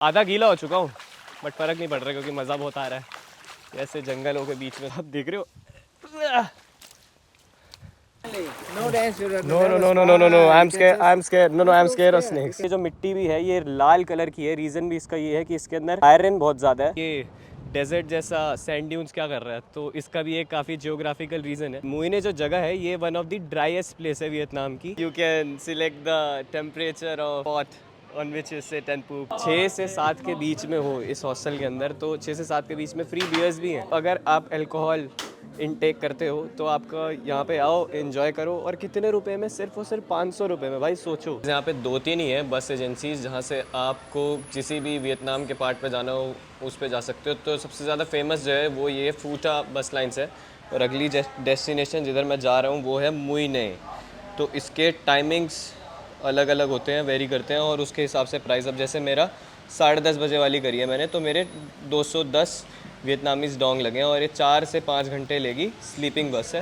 आधा गीला हो चुका हूँ बट फ़र्क नहीं पड़ रहा क्योंकि मज़ा बहुत आ रहा है ऐसे जंगलों के बीच में। आप देख रहे हो? No dance, you're no no no no no no no I am scare I am scare no no I am scare of snakes. ये जो मिट्टी भी है ये लाल कलर की है, रीज़न भी इसका ये है कि इसके अंदर आयरन बहुत ज़्यादा है। ये डेजर्ट जैसा सैंड ड्यून्स क्या कर रहा है, तो इसका भी एक काफ़ी जियोग्राफिकल रीज़न है। मुइने जो जगह है ये one of the driest place है वियतनाम की। You can select the temperature of pot on which you sit and poop. 6 से 7 के बीच में हो इस हॉस्टल के अंदर, तो 6 से 7 के बीच में फ्री बियर्स भी हैं। अगर आप अल्कोहल इनटेक करते हो तो आपका यहाँ पे आओ, एंजॉय करो। और कितने रुपए में? सिर्फ और सिर्फ 500 रुपये में। भाई सोचो, यहाँ पे 2-3 ही है बस एजेंसीज जहाँ से आपको किसी भी वियतनाम के पार्ट पे जाना हो उस पे जा सकते हो। तो सबसे ज़्यादा फेमस जो है वो ये फूटा बस लाइन्स है। और अगली डेस्टिनेशन जिधर मैं जा रहा हूँ वो है मुई ने। तो इसके टाइमिंग्स अलग अलग होते हैं, वेरी करते हैं, और उसके हिसाब से प्राइस। अब जैसे मेरा 10:30 बजे वाली करी है मैंने, तो मेरे 210 वियतनामीज डोंग लगे हैं। और ये 4 से 5 घंटे लेगी, स्लीपिंग बस है।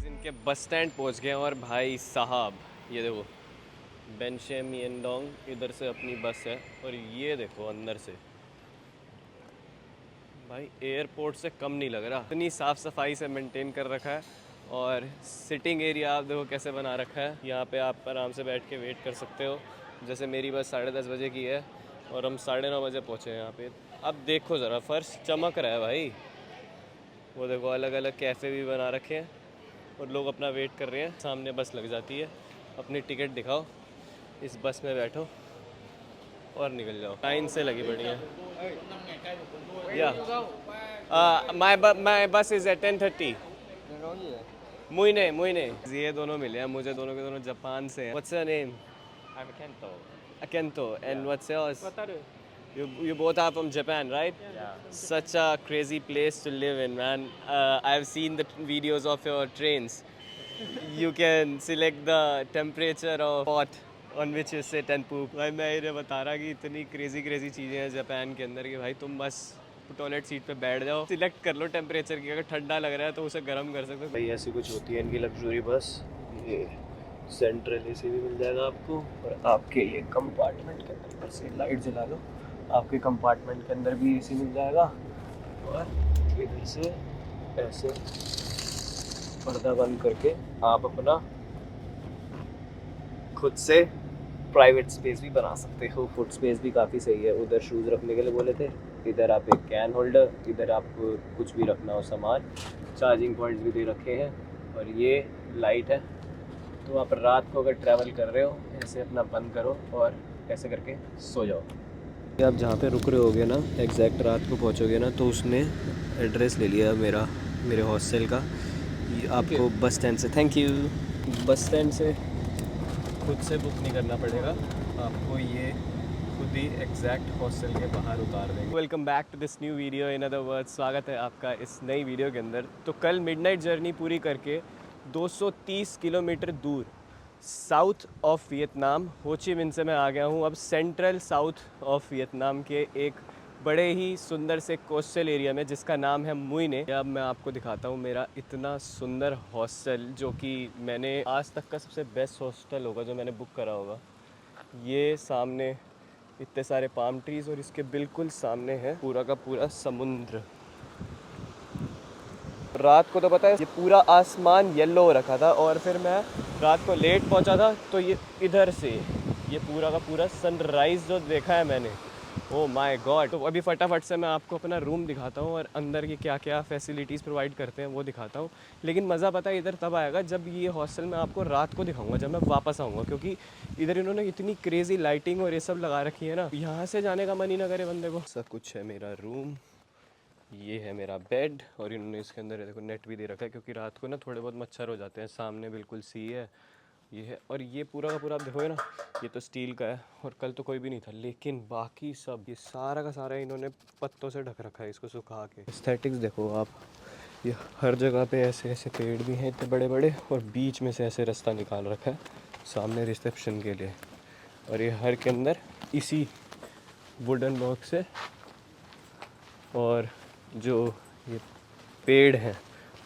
इनके बस स्टैंड पहुंच गए हैं और भाई साहब ये देखो, बेन शेम येन डोंग इधर से अपनी बस है। और ये देखो अंदर से भाई एयरपोर्ट से कम नहीं लग रहा, इतनी साफ़ सफाई से मेंटेन कर रखा है। और सिटिंग एरिया आप देखो कैसे बना रखा है, यहाँ पे आप आराम से बैठ के वेट कर सकते हो। जैसे मेरी बस 10:30 बजे की है और हम 9:30 बजे पहुँचे हैं यहाँ पे। अब देखो ज़रा फर्श चमक रहा है भाई, वो देखो अलग अलग कैफ़े भी बना रखे हैं और लोग अपना वेट कर रहे हैं। सामने बस लग जाती है, अपनी टिकट दिखाओ, इस बस में बैठो और निकल जाओ। लाइन से लगी पड़ी है। या माई बस इज़ एट 10:30। मुइने ये दोनों मिले हैं मुझे, दोनों के दोनों जापान से हैं। What's your name? I'm Kento. Akento. And what's yours? Wataru. You both are from Japan, right? Yeah. Such a crazy place to live in, man. I've seen the videos of your trains. You can select the temperature of pot on which you sit and poop. भाई मैं इन्हें बता रहा कि इतनी crazy चीज़ें हैं Japan के अंदर कि भाई तुम बस टॉयलेट सीट पे बैठ जाओ, सिलेक्ट कर लो टेम्परेचर की। अगर ठंडा लग रहा है तो उसे गर्म कर सकते हो। भाई ऐसी कुछ होती है इनकी लग्जरी बस। ये सेंट्रल एसी भी मिल जाएगा आपको, और आपके ये कंपार्टमेंट के अंदर बस ये लाइट जला लो, आपके कंपार्टमेंट के अंदर भी एसी मिल जाएगा। और इधर से ऐसे पर्दा बंद करके आप अपना खुद से प्राइवेट स्पेस भी बना सकते हो। फुट स्पेस भी काफ़ी सही है। उधर शूज़ रखने के लिए बोले थे, इधर आप एक कैन होल्डर, इधर आप कुछ भी रखना हो सामान। चार्जिंग पॉइंट्स भी दे रखे हैं। और ये लाइट है, तो आप रात को अगर ट्रैवल कर रहे हो ऐसे अपना बंद करो और ऐसे करके सो जाओ। आप जहाँ पे रुक रहे होगे ना, एग्जैक्ट रात को पहुँचोगे ना, तो उसने एड्रेस ले लिया मेरे हॉस्टल का। ये आपको बस स्टैंड से, थैंक यू, बस स्टैंड से खुद से बुक नहीं करना पड़ेगा आपको, ये खुद ही एग्जैक्ट हॉस्टल के बाहर उतार देंगे। Welcome back to this new video. In other words, स्वागत है आपका इस नई वीडियो के अंदर। तो कल मिडनाइट जर्नी पूरी करके 230 किलोमीटर दूर साउथ ऑफ वियतनाम हो ची मिन से मैं आ गया हूँ अब सेंट्रल साउथ ऑफ वियतनाम के एक बड़े ही सुंदर से कोस्टल एरिया में जिसका नाम है मुई ने। अब मैं आपको दिखाता हूँ मेरा इतना सुंदर हॉस्टल, जो कि मैंने आज तक का सबसे बेस्ट हॉस्टल होगा जो मैंने बुक करा होगा। ये सामने इतने सारे पाम ट्रीज़ और इसके बिल्कुल सामने है पूरा का पूरा समुद्र। रात को तो पता है ये पूरा आसमान येलो हो रखा था, और फिर मैं रात को लेट पहुंचा था तो ये इधर से ये पूरा का पूरा सनराइज़ जो देखा है मैंने, ओ माय गॉड। तो अभी फटाफट से मैं आपको अपना रूम दिखाता हूँ और अंदर की क्या क्या फैसिलिटीज़ प्रोवाइड करते हैं वो दिखाता हूँ। लेकिन मज़ा पता है इधर तब आएगा जब ये हॉस्टल मैं आपको रात को दिखाऊंगा, जब मैं वापस आऊँगा, क्योंकि इधर इन्होंने इतनी क्रेज़ी लाइटिंग और ये सब लगा रखी है ना, यहाँ से जाने का मन ही ना करे बंदे को। सब कुछ है मेरा रूम, ये है मेरा बेड, और इन्होंने इसके अंदर देखो नेट भी दे रखा है क्योंकि रात को ना थोड़े बहुत मच्छर हो जाते हैं। सामने बिल्कुल सी है, ये है। और ये पूरा का पूरा आप देखोगे ना, ये तो स्टील का है और कल तो कोई भी नहीं था, लेकिन बाकी सब ये सारा का सारा इन्होंने पत्तों से ढक रखा है इसको सुखा के। एस्थेटिक्स देखो आप, ये हर जगह पे ऐसे ऐसे पेड़ भी हैं इतने बड़े बड़े, और बीच में से ऐसे रास्ता निकाल रखा है सामने रिसेप्शन के लिए। और ये हर के अंदर इसी वुडन बॉक्स है, और जो ये पेड़ हैं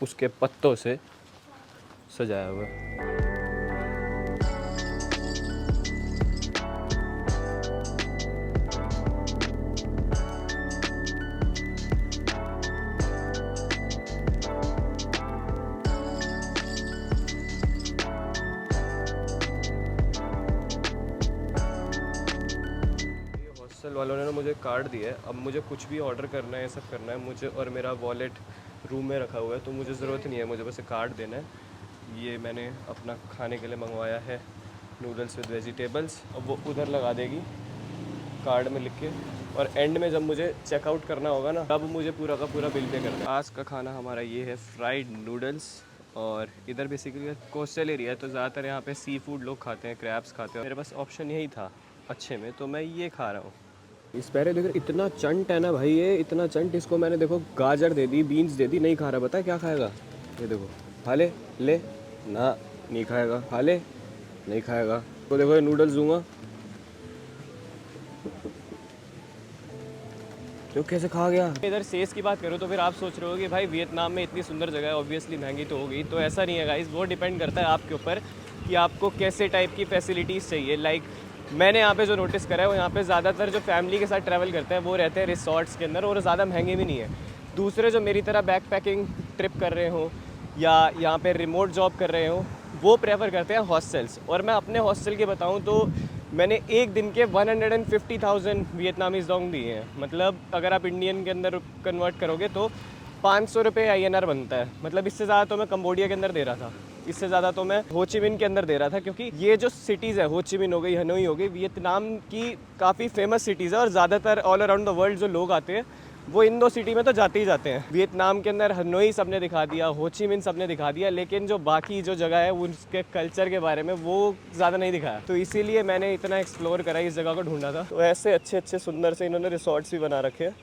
उसके पत्तों से सजाया हुआ है। हॉस्टल वालों ने ना मुझे कार्ड दिया है, अब मुझे कुछ भी ऑर्डर करना है, ये सब करना है मुझे, और मेरा वॉलेट रूम में रखा हुआ है तो मुझे ज़रूरत नहीं है, मुझे बस कार्ड देना है। ये मैंने अपना खाने के लिए मंगवाया है नूडल्स विद वेजिटेबल्स, अब वो उधर लगा देगी कार्ड में लिख के, और एंड में जब मुझे चेकआउट करना होगा ना तब मुझे पूरा का पूरा बिल पे करना है। आज का खाना हमारा ये है फ्राइड नूडल्स, और इधर बेसिकली कोस्टल एरिया है तो ज़्यादातर यहाँ पे सी फूड लोग खाते हैं, क्रैब्स खाते हैं। मेरे पास ऑप्शन यही था अच्छे में तो मैं ये खा रहा हूँ। इस पैरे देखो इतना चंट है ना भाई, ये इतना चंट, इसको मैंने देखो गाजर दे दी, बीन्स दे दी, नहीं खा रहा, पता है क्या खाएगा? ये देखो, खा ले ले ना, नहीं खाएगा, खा ले नहीं खाएगा। तो देखो ये नूडल्स दूंगा तो कैसे खा गया। इधर सेस की बात करो तो फिर आप सोच रहे हो कि भाई वियतनाम में इतनी सुंदर जगह है, ऑब्वियसली महंगी तो होगी, तो ऐसा नहीं है गाइस, वो डिपेंड करता है आपके ऊपर कि आपको कैसे टाइप की फैसिलिटीज़ चाहिए। लाइक मैंने यहाँ पे जो नोटिस करा है वो यहाँ पे ज़्यादातर जो फैमिली के साथ ट्रैवल करते हैं वो रहते हैं रिसॉर्ट्स के अंदर, और ज़्यादा महंगे भी नहीं है। दूसरे जो मेरी तरह बैक पैकिंग ट्रिप कर रहे हो या यहाँ पे रिमोट जॉब कर रहे हो वो प्रेफर करते हैं हॉस्टल्स। और मैं अपने हॉस्टल के बताऊँ तो मैंने एक दिन के 150,000 वियतनामीज डोंग दिए हैं। मतलब अगर आप इंडियन के अंदर कन्वर्ट करोगे तो 500 रुपये INR बनता है। मतलब इससे ज़्यादा तो मैं कंबोडिया के अंदर दे रहा था, इससे ज़्यादा तो मैं हो ची मिन के अंदर दे रहा था, क्योंकि ये जो सिटीज़ है, हो ची मिन हो गई, हनोई हो गई, वियतनाम की काफ़ी फेमस सिटीज़ है, और ज़्यादातर ऑल अराउंड द वर्ल्ड जो लोग आते हैं वो इन दो सिटी में तो जाते ही जाते हैं। वियतनाम के अंदर हनोई सबने दिखा दिया, हो ची मिन सबने दिखा दिया, लेकिन जो बाकी जो जगह है उसके कल्चर के बारे में वो ज़्यादा नहीं दिखाया, तो इसीलिए मैंने इतना एक्सप्लोर करा, इस जगह को ढूंढा था। तो ऐसे अच्छे अच्छे सुंदर से इन्होंने रिसोर्ट्स भी बना रखे हैं,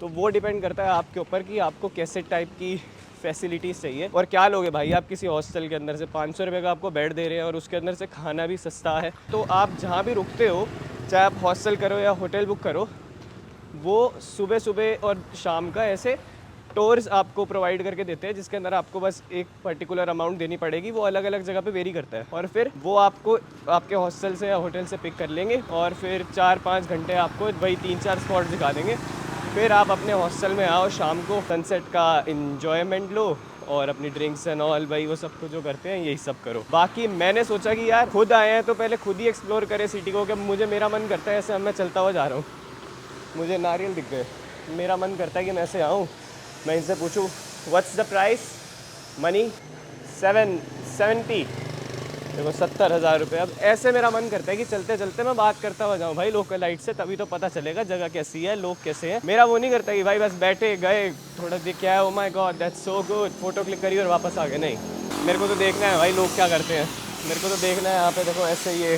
तो वो डिपेंड करता है आपके ऊपर कि आपको कैसे टाइप की फैसिलिटीज़ चाहिए और क्या लोगे भाई। आप किसी हॉस्टल के अंदर से 500 रुपये का आपको बेड दे रहे हैं और उसके अंदर से खाना भी सस्ता है, तो आप जहाँ भी रुकते हो, चाहे आप हॉस्टल करो या होटल बुक करो, वो सुबह सुबह और शाम का ऐसे टूर्स आपको प्रोवाइड करके देते हैं, जिसके अंदर आपको बस एक पर्टिकुलर अमाउंट देनी पड़ेगी। वो अलग अलग जगह पे वेरी करता है, और फिर वो आपको आपके हॉस्टल से या होटल से पिक कर लेंगे और फिर 4-5 घंटे आपको वही 3-4 स्पॉट दिखा देंगे। फिर आप अपने हॉस्टल में आओ, शाम को सनसेट का इंजॉयमेंट लो और अपनी ड्रिंक्स एंड ऑल, भाई वो सब कुछ जो करते हैं यही सब करो। बाकी मैंने सोचा कि यार खुद आए हैं तो पहले खुद ही एक्सप्लोर करें सिटी को, कि मुझे मेरा मन करता है ऐसे मैं चलता हुआ जा रहा हूँ, मुझे नारियल दिख गए, मेरा मन करता है कि मैं ऐसे आऊँ, मैं इनसे पूछूँ व्हाट्स द प्राइस, मनी 770, देखो 70,000 रुपये। अब ऐसे मेरा मन करता है कि चलते चलते मैं बात करता हुआ जाऊँ भाई लोकल लाइट से, तभी तो पता चलेगा जगह कैसी है, लोग कैसे हैं। मेरा वो नहीं करता कि भाई बस बैठे गए, थोड़ा देख क्या है, oh my God that's so good, photo click करी और वापस आ गए। नहीं, मेरे को तो देखना है भाई लोग क्या करते हैं, मेरे को तो देखना है। यहाँ पे देखो ऐसे ये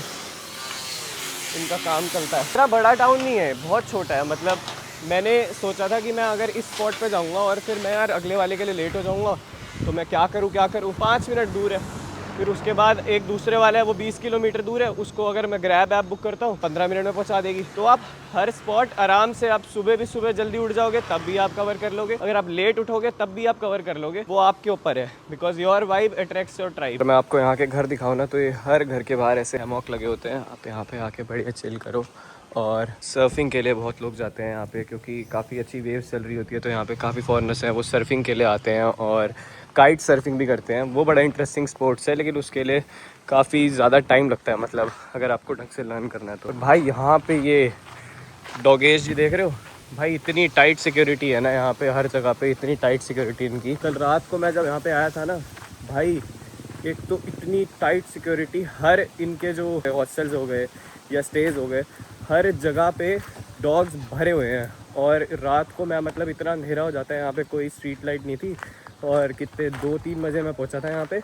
इनका काम चलता है। इतना बड़ा टाउन नहीं है, बहुत छोटा है। मतलब मैंने सोचा था कि मैं अगर इस स्पॉट पे जाऊंगा और फिर मैं यार अगले वाले के लिए लेट हो जाऊंगा तो मैं क्या करूं 5 मिनट दूर है, फिर उसके बाद एक दूसरे वाला है वो 20 किलोमीटर दूर है, उसको अगर मैं ग्रैब ऐप बुक करता हूँ 15 मिनट में पहुँचा देगी। तो आप हर स्पॉट आराम से, आप सुबह भी सुबह जल्दी उठ जाओगे तब भी आप कवर कर लोगे, अगर आप लेट उठोगे तब भी आप कवर कर लोगे, वो आपके ऊपर है, because your vibe attracts your tribe. तो मैं आपको यहाँ के घर दिखाऊँ ना, तो ये हर घर के बाहर ऐसे हैमॉक लगे होते हैं, आप यहाँ पे आके बढ़िया चिल करो। और सर्फिंग के लिए बहुत लोग जाते हैं यहाँ पे, क्योंकि काफ़ी अच्छी वेव्स चल रही होती है, तो यहाँ पे काफ़ी फॉरेनर्स हैं वो सर्फिंग के लिए आते हैं, और काइट सर्फिंग भी करते हैं। वो बड़ा इंटरेस्टिंग स्पोर्ट्स है, लेकिन उसके लिए काफ़ी ज़्यादा टाइम लगता है, मतलब अगर आपको ढंग से लर्न करना है तो। भाई यहाँ पे ये डॉगेज जी देख रहे हो भाई, इतनी टाइट सिक्योरिटी है ना यहाँ पे, हर जगह पे इतनी टाइट सिक्योरिटी इनकी। कल रात को मैं जब यहाँ पे आया था ना भाई, एक तो इतनी टाइट सिक्योरिटी, हर इनके जो हॉस्टल्स हो गए या स्टेज हो गए, हर जगह पे डॉग्स भरे हुए हैं। और रात को मैं मतलब इतना अंधेरा हो जाता है यहाँ पे, कोई स्ट्रीट लाइट नहीं थी, और कितने 2-3 बजे मैं पहुँचा था यहाँ पे।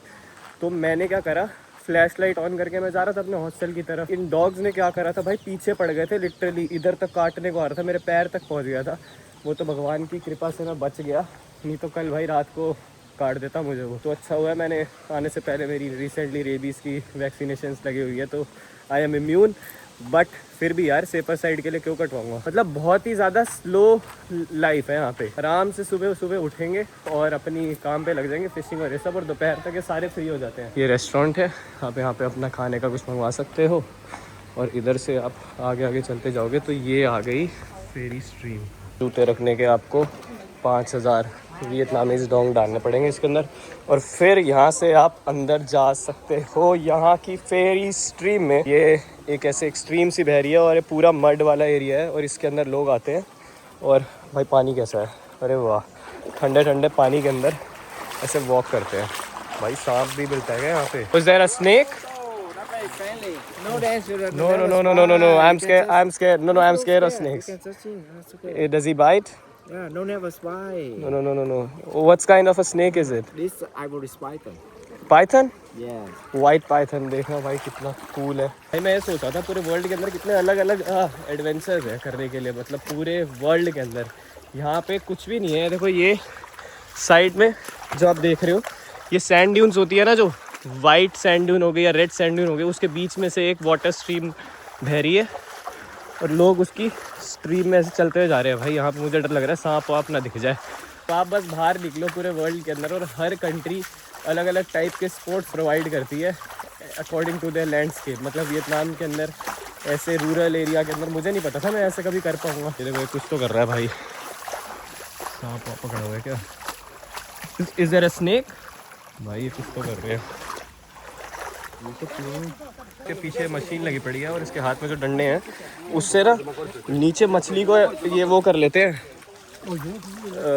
तो मैंने क्या करा, फ्लैश लाइट ऑन करके मैं जा रहा था अपने हॉस्टल की तरफ। इन डॉग्स ने क्या करा था भाई, पीछे पड़ गए थे, लिटरली इधर तक काटने को आ रहा था, मेरे पैर तक पहुँच गया था। वो तो भगवान की कृपा से मैं बच गया, नहीं तो कल भाई रात को काट देता मुझे वो। तो अच्छा हुआ है मैंने आने से पहले मेरी रिसेंटली रेबीज़ की वैक्सीनेशंस लगी हुई है, तो आई एम इम्यून। बट फिर भी यार सेफर साइड के लिए क्यों कटवाऊंगा। मतलब बहुत ही ज़्यादा स्लो लाइफ है यहाँ पे। आराम से सुबह सुबह उठेंगे और अपनी काम पे लग जाएंगे, फिशिंग और ये सब, और दोपहर तक ये सारे फ्री हो जाते हैं। ये रेस्टोरेंट है, आप यहाँ पे अपना खाने का कुछ मंगवा सकते हो। और इधर से आप आगे आगे चलते जाओगे तो ये आ गई फेरी स्ट्रीम। जूते रखने के आपको 5000 वियतनामीज डोंग डालने पड़ेंगे इसके अंदर, और फिर यहाँ से आप अंदर जा सकते हो यहाँ की फेरी स्ट्रीम में। ये एक ऐसे एक्सट्रीम सी बह रही है और ये पूरा मड वाला एरिया है और इसके अंदर लोग आते हैं। और भाई पानी कैसा है, अरे वाह, ठंडे ठंडे पानी के अंदर ऐसे वॉक करते हैं। भाई सांप भी मिलता है क्या यहाँ पे? Was there a snake? Friendly. No dance. You're No, no, no, no, no, no, no. I'm scared. I'm scared. No, no, I'm scared of snakes. You can touch him. That's okay. Does he bite? Yeah, no never spy. No, no, no, no, no. What kind of a snake is it? This ivory python. Python? Yeah. White Python. देखना भाई कितना cool है। भाई मैं ये सोचा था पूरे वर्ल्ड के अंदर कितने अलग अलग एडवेंचर्स है करने के लिए, मतलब पूरे वर्ल्ड के अंदर। यहाँ पे कुछ भी नहीं है। देखो ये साइड में जो आप देख रहे हो, ये सैंड ड्यून्स होती है ना, जो वाइट सैंड ड्यून हो गई या रेड सैंड ड्यून हो गई, उसके बीच में से एक वाटर स्ट्रीम बह रही है और लोग उसकी स्ट्रीम में ऐसे चलते हुए जा रहे हैं। भाई यहाँ पे मुझे डर लग रहा है सांप वाप ना दिख जाए। तो आप बस बाहर निकलो पूरे वर्ल्ड के अंदर, और हर कंट्री अलग अलग टाइप के स्पोर्ट्स प्रोवाइड करती है अकॉर्डिंग टू देयर लैंडस्केप। मतलब वियतनाम के अंदर ऐसे रूरल एरिया के अंदर, मुझे नहीं पता था मैं ऐसे कभी कर पाऊँगा। ये देखो कुछ तो कर रहा है भाई, सांप वाप पकड़ा हुआ है क्या? Is there a snake? भाई ये कुछ तो कर रहे हैं। के पीछे मशीन लगी पड़ी है और इसके हाथ में जो डंडे हैं उससे ना नीचे मछली को ये वो कर लेते हैं।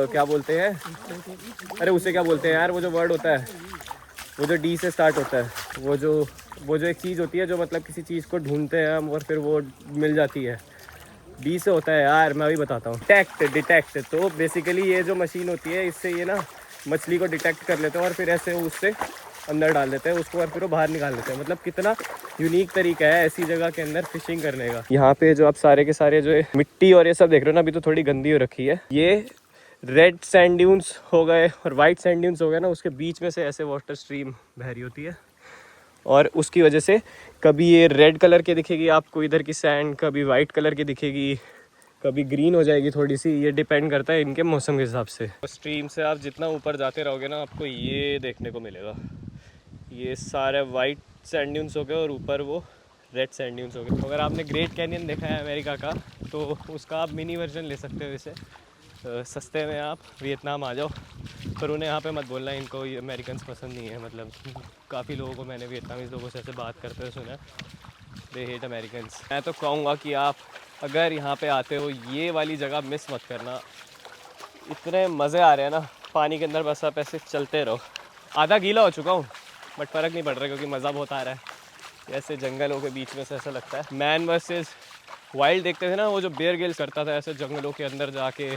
क्या बोलते हैं, अरे उसे क्या बोलते हैं यार, वो जो वर्ड होता है, वो जो डी से स्टार्ट होता है, वो जो एक चीज़ होती है जो मतलब किसी चीज़ को ढूंढते हैं हम और फिर वो मिल जाती है। डी से होता है यार, मैं अभी बताता हूँ। डिटेक्ट। तो बेसिकली ये जो मशीन होती है इससे ये ना मछली को डिटेक्ट कर लेते हैं और फिर ऐसे उससे अंदर डाल देते हैं उसको और फिर वो बाहर निकाल देते हैं। मतलब कितना यूनिक तरीका है ऐसी जगह के अंदर फिशिंग करने का। यहाँ पे जो आप सारे के सारे जो मिट्टी और ये सब देख रहे हो ना, अभी तो थोड़ी गंदी हो रखी है। ये रेड सैंड ड्यून्स हो गए और वाइट सैंड ड्यून्स हो गए ना, उसके बीच में से ऐसे वाटर स्ट्रीम बह रही होती है और उसकी वजह से कभी ये रेड कलर की दिखेगी आपको इधर की सैंड, कभी वाइट कलर की दिखेगी, कभी ग्रीन हो जाएगी थोड़ी सी। ये डिपेंड करता है इनके मौसम के हिसाब से। स्ट्रीम से आप जितना ऊपर जाते रहोगे ना, आपको ये देखने को मिलेगा, ये सारे वाइट सैंड ड्यून्स हो गए और ऊपर वो रेड सैंड ड्यून्स हो गए। अगर आपने ग्रेट कैनियन देखा है अमेरिका का, तो उसका आप मिनी वर्जन ले सकते हो इसे सस्ते में। आप वियतनाम आ जाओ, पर उन्हें यहाँ पे मत बोलना इनको ये अमेरिकन्स पसंद नहीं है। मतलब काफ़ी लोगों को मैंने वियतनामीज़ लोगों से ऐसे बात करते हुए सुना, दे हेट अमेरिकन्स। मैं तो कहूँगा कि आप अगर यहाँ पे आते हो ये वाली जगह मिस मत करना। इतने मज़े आ रहे हैं ना पानी के अंदर, बस आप ऐसे चलते रहो। आधा गीला हो चुका हूँ बट फ़र्क नहीं पड़ रहा क्योंकि मज़ा बहुत आ रहा है। ऐसे जंगलों के बीच में से ऐसा लगता है मैन वर्सेस वाइल्ड देखते थे ना, वो जो बेयर ग्रिल्स करता था ऐसे जंगलों के अंदर जाके,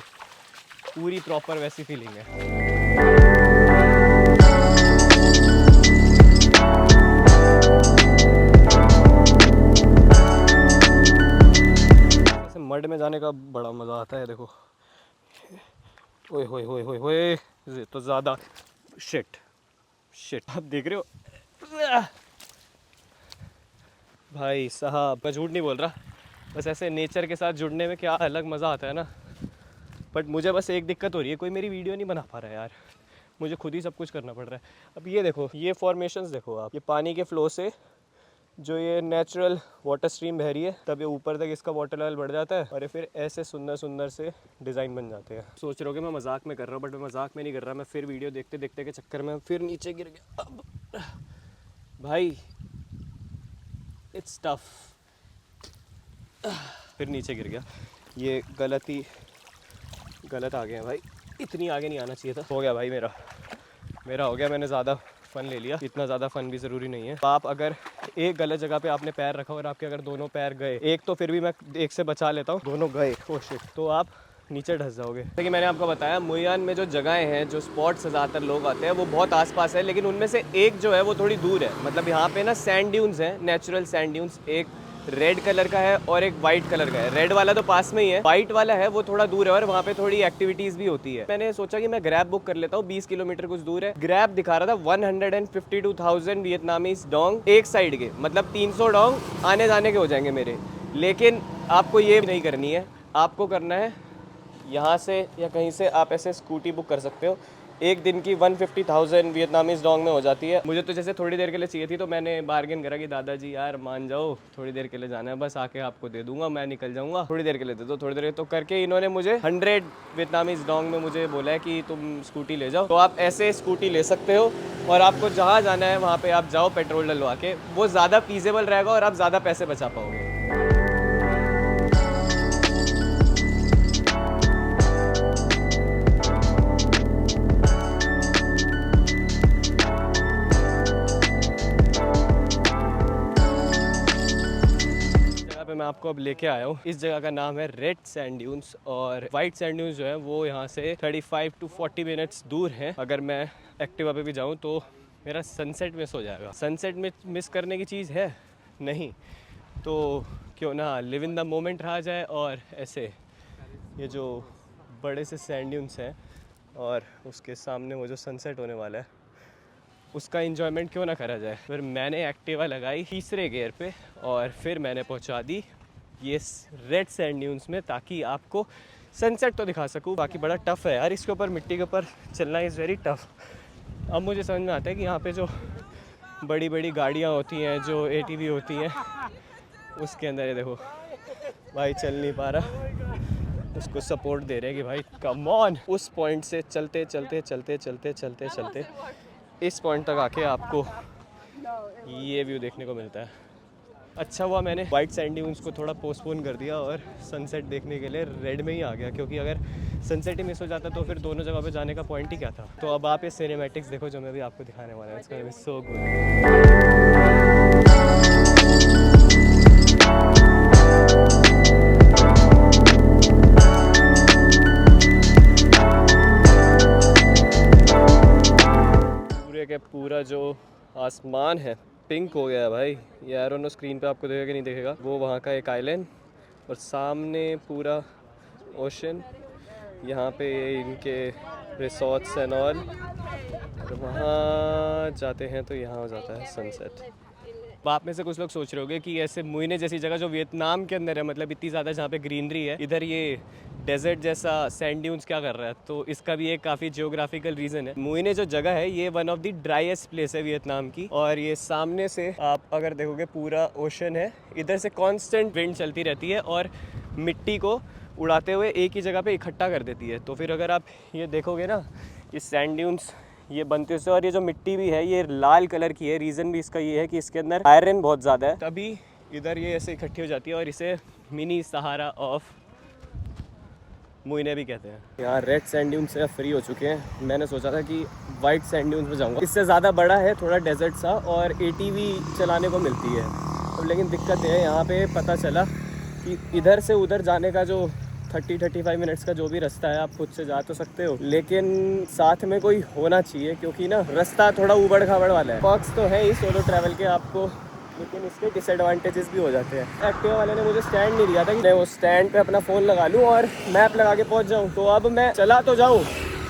पूरी प्रॉपर वैसी फीलिंग है। ऐसे मड में जाने का बड़ा मज़ा आता है। देखो ओए होए होए होए होए, ये तो ज़्यादा शिट आप देख रहे हो भाई साहब, मैं झूठ नहीं बोल रहा। बस ऐसे नेचर के साथ जुड़ने में क्या अलग मज़ा आता है ना। बट मुझे बस एक दिक्कत हो रही है, कोई मेरी वीडियो नहीं बना पा रहा है यार, मुझे खुद ही सब कुछ करना पड़ रहा है। अब ये देखो, ये फॉर्मेशंस देखो आप, ये पानी के फ्लो से जो ये नेचुरल वाटर स्ट्रीम बह रही है, तब ये ऊपर तक इसका वाटर लेवल बढ़ जाता है और ये फिर ऐसे सुंदर सुंदर से डिज़ाइन बन जाते हैं। सोच रहे हो कि मैं मजाक में कर रहा हूँ, बट मैं मजाक में नहीं कर रहा। मैं फिर वीडियो देखते देखते के चक्कर में फिर नीचे गिर गया। अब भाई इट्स टफ, फिर नीचे गिर गया। ये गलत आ गया भाई, इतनी आगे नहीं आना चाहिए था। हो गया भाई मेरा हो गया, मैंने ज़्यादा फ़न ले लिया। इतना ज़्यादा फ़न भी ज़रूरी नहीं है। आप अगर एक गलत जगह पे आपने पैर रखा और आपके अगर दोनों पैर गए, एक तो फिर भी मैं एक से बचा लेता हूँ, दोनों गए ओह शिट, तो आप नीचे ढस जाओगे। जैसे कि मैंने आपको बताया, मुई आन में जो जगहें हैं, जो स्पॉट्स से ज़्यादातर लोग आते हैं, वो बहुत आसपास है, लेकिन उनमें से एक जो है वो थोड़ी दूर है। मतलब यहाँ पे ना सैंड ड्यून्स हैं, नेचुरल सैंड ड्यून्स। एक रेड कलर का है और एक वाइट कलर का है। रेड वाला तो पास में ही है, वाइट वाला है वो थोड़ा दूर है और वहाँ पे थोड़ी एक्टिविटीज भी होती है। मैंने सोचा कि मैं ग्रैब बुक कर लेता हूँ, 20 किलोमीटर कुछ दूर है। ग्रैब दिखा रहा था 152,000 वियतनामीज डोंग एक साइड के, मतलब 300 डोंग आने जाने के हो जाएंगे मेरे। लेकिन आपको ये नहीं करनी है, आपको करना है यहाँ से या कहीं से आप ऐसे स्कूटी बुक कर सकते हो। एक दिन की 150,000 वियतनामीज डोंग में हो जाती है। मुझे तो जैसे थोड़ी देर के लिए चाहिए थी तो मैंने बार्गेन करा कि दादाजी यार मान जाओ, थोड़ी देर के लिए जाना है, बस आके आपको दे दूंगा, मैं निकल जाऊंगा, थोड़ी देर के लिए दे दो, थोड़ी देर तो करके इन्होंने मुझे 100 वियतनामीज डोंग में मुझे बोला है कि तुम स्कूटी ले जाओ। तो आप ऐसे स्कूटी ले सकते हो और आपको जहाँ जाना है वहाँ पर आप जाओ पेट्रोल डलवा के, वो ज़्यादा फीजेबल रहेगा और आप ज़्यादा पैसे बचा पाओगे। मैं आपको अब लेके आया हूँ, इस जगह का नाम है रेड सैंड ड्यून्स और वाइट सैंड ड्यून्स जो है वो यहाँ से 35 to 40 मिनट्स दूर हैं। अगर मैं एक्टिवा पे भी जाऊँ तो मेरा सनसेट मिस हो जाएगा। सनसेट में मिस करने की चीज़ है नहीं, तो क्यों ना लिव इन द मोमेंट रहा जाए और ऐसे ये जो बड़े से सैंड ड्यून्स हैं और उसके सामने वो जो सनसेट होने वाला है उसका एंजॉयमेंट क्यों ना करा जाए। फिर मैंने एक्टिवा लगाई तीसरे गियर पे और फिर मैंने पहुंचा दी ये रेड सैंड ड्यून्स में, ताकि आपको सनसेट तो दिखा सकूं। बाकी बड़ा टफ़ है यार, इसके ऊपर मिट्टी के ऊपर चलना इज़ वेरी टफ़। अब मुझे समझ में आता है कि यहाँ पे जो बड़ी बड़ी गाड़ियाँ होती हैं, जो ATV होती हैं, उसके अंदर ये देखो भाई चल नहीं पा रहा, उसको सपोर्ट दे रहे हैं कि भाई कम ऑन। उस पॉइंट से चलते चलते चलते चलते चलते चलते इस पॉइंट तक आके आपको ये व्यू देखने को मिलता है। अच्छा हुआ मैंने वाइट सैंड ड्यून्स को थोड़ा पोस्टपोन कर दिया और सनसेट देखने के लिए रेड में ही आ गया, क्योंकि अगर सनसेट ही मिस हो जाता तो फिर दोनों जगह पे जाने का पॉइंट ही क्या था। तो अब आप ये सिनेमैटिक्स देखो जो मैं भी आपको दिखाने वाला हूँ। It's gonna be so good. के पूरा जो आसमान है पिंक हो गया है भाई। ये एरो स्क्रीन पे आपको देखेगा कि नहीं देखेगा, वो वहाँ का एक आइलैंड और सामने पूरा ओशन, यहाँ पे इनके रिसोर्ट्स एंड ऑल, और वहाँ जाते हैं तो यहाँ हो जाता है सनसेट। आप में से कुछ लोग सोच रहे होंगे कि ऐसे मुइने जैसी जगह जो वियतनाम के अंदर है, मतलब इतनी ज़्यादा जहाँ पे ग्रीनरी है, इधर ये डेजर्ट जैसा सैंड ड्यून्स क्या कर रहा है। तो इसका भी एक काफ़ी जियोग्राफिकल रीज़न है। मुइने जो जगह है ये one of the driest place है वियतनाम की, और ये सामने से आप अगर देखोगे पूरा ओशन है, इधर से कॉन्स्टेंट विंड चलती रहती है और मिट्टी को उड़ाते हुए एक ही जगह पे इकट्ठा कर देती है। तो फिर अगर आप ये देखोगे ना, ये सैंड ड्यून्स ये बनते हैं, और ये जो मिट्टी भी है ये लाल कलर की है। रीज़न भी इसका ये है कि इसके अंदर आयरन बहुत ज़्यादा है, तभी इधर ये ऐसे इकट्ठी हो जाती है और इसे मिनी सहारा ऑफ मुइने भी कहते हैं। यहाँ रेड सैंड ड्यून से फ्री हो चुके हैं। मैंने सोचा था कि वाइट सैंड ड्यून्स में जाऊँगा, इससे ज़्यादा बड़ा है, थोड़ा डेजर्ट सा, और ATV चलाने को मिलती है। तो लेकिन दिक्कत है यहाँ पे पता चला कि इधर से उधर जाने का जो 30-35 मिनट्स का जो भी रास्ता है, आप खुद से जा तो सकते हो, लेकिन साथ में कोई होना चाहिए, क्योंकि ना रास्ता थोड़ा उबड़ खाबड़ वाला है। पर्क्स तो है ही सोलो ट्रैवल के आपको, लेकिन इसके डिसएडवांटेजेस भी हो जाते हैं। एक्टिवा वाले ने मुझे स्टैंड नहीं दिया था कि मैं वो स्टैंड पे अपना फ़ोन लगा लूँ और मैप लगा के पहुँच जाऊँ। तो अब मैं चला तो जाऊँ,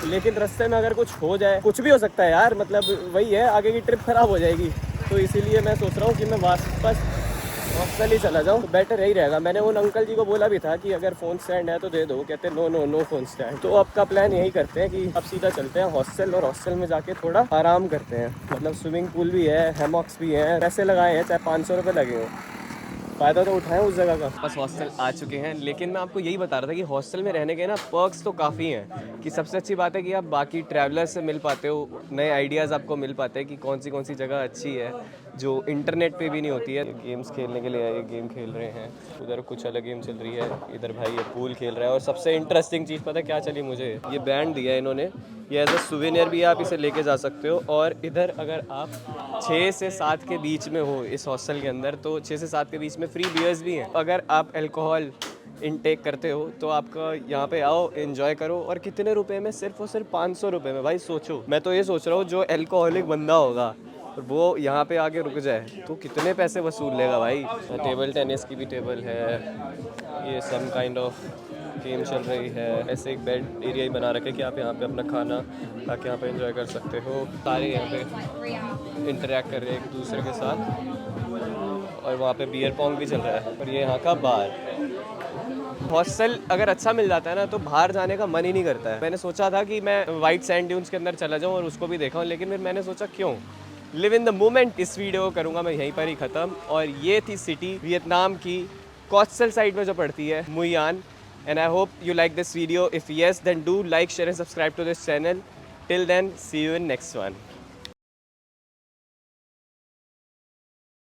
लेकिन रास्ते में अगर कुछ हो जाए, कुछ भी हो सकता है यार, मतलब वही है, आगे की ट्रिप ख़राब हो जाएगी। तो इसीलिए मैं सोच रहा हूँ कि मैं वापस हॉस्टल ही चला जाऊँ, तो बेटर यही रहेगा। मैंने उन अंकल जी को बोला भी था कि अगर फ़ोन स्टैंड है तो दे दो, कहते नो फ़ोन स्टैंड। तो अब का प्लान यही करते हैं कि अब सीधा चलते हैं हॉस्टल, और हॉस्टल में जाके थोड़ा आराम करते हैं। मतलब स्विमिंग पूल भी है, हैमॉक्स भी हैं, पैसे लगाए हैं, चाहे 500 रुपये लगे हो, फ़ायदा तो उठाएं उस जगह का। बस हॉस्टल आ चुके हैं, लेकिन मैं आपको यही बता रहा था कि हॉस्टल में रहने के ना पर्क्स तो काफ़ी हैं। कि सबसे अच्छी बात है कि आप बाकी ट्रैवलर्स से मिल पाते हो, नए आइडियाज़ आपको मिल पाते हैं कि कौन सी जगह अच्छी है जो इंटरनेट पे भी नहीं होती है। गेम्स खेलने के लिए ये गेम खेल रहे हैं, उधर कुछ अलग गेम चल रही है, इधर भाई ये पूल खेल रहा है। और सबसे इंटरेस्टिंग चीज़ पता है क्या चली मुझे, ये बैंड दिया है इन्होंने, ये एज ए सुवेनियर भी आप इसे लेके जा सकते हो। और इधर अगर आप 6 से 7 के बीच में हो इस हॉस्टल के अंदर, तो 6 से 7 के बीच में फ्री बियर्स भी हैं। अगर आप अल्कोहल इनटेक करते हो तो आपका यहाँ पे आओ, एंजॉय करो। और कितने रुपए में, सिर्फ और सिर्फ 500 रुपये में। भाई सोचो, मैं तो ये सोच रहा हूँ जो अल्कोहलिक बंदा होगा और वो यहाँ पे आके रुक जाए तो कितने पैसे वसूल लेगा भाई। टेबल टेनिस की भी टेबल है, ये सम काइंड ऑफ गेम चल रही है। ऐसे एक बेड एरिया ही बना रखे कि आप यहाँ पे अपना खाना ताकि यहाँ पे एंजॉय कर सकते हो। सारे यहाँ पे इंटरेक्ट कर रहे हैं एक दूसरे के साथ, और वहाँ पे बियर पॉन्ग भी चल रहा है। और ये यहाँ का बार। हॉस्टल अगर अच्छा मिल जाता है ना तो बाहर जाने का मन ही नहीं करता है। मैंने सोचा था कि मैं वाइट सैंड ड्यून्स के अंदर चला जाऊँ और उसको भी देखा हूँ, लेकिन फिर मैंने सोचा क्यों, लिव इन द मोमेंट। इस वीडियो को करूँगा मैं यहीं पर ही ख़त्म। और ये थी सिटी वियतनाम की कोस्टल साइड में जो पड़ती है, मुई आन। And I hope you like this video. If yes, then do like, share and subscribe to this channel. Till then, see you in next one.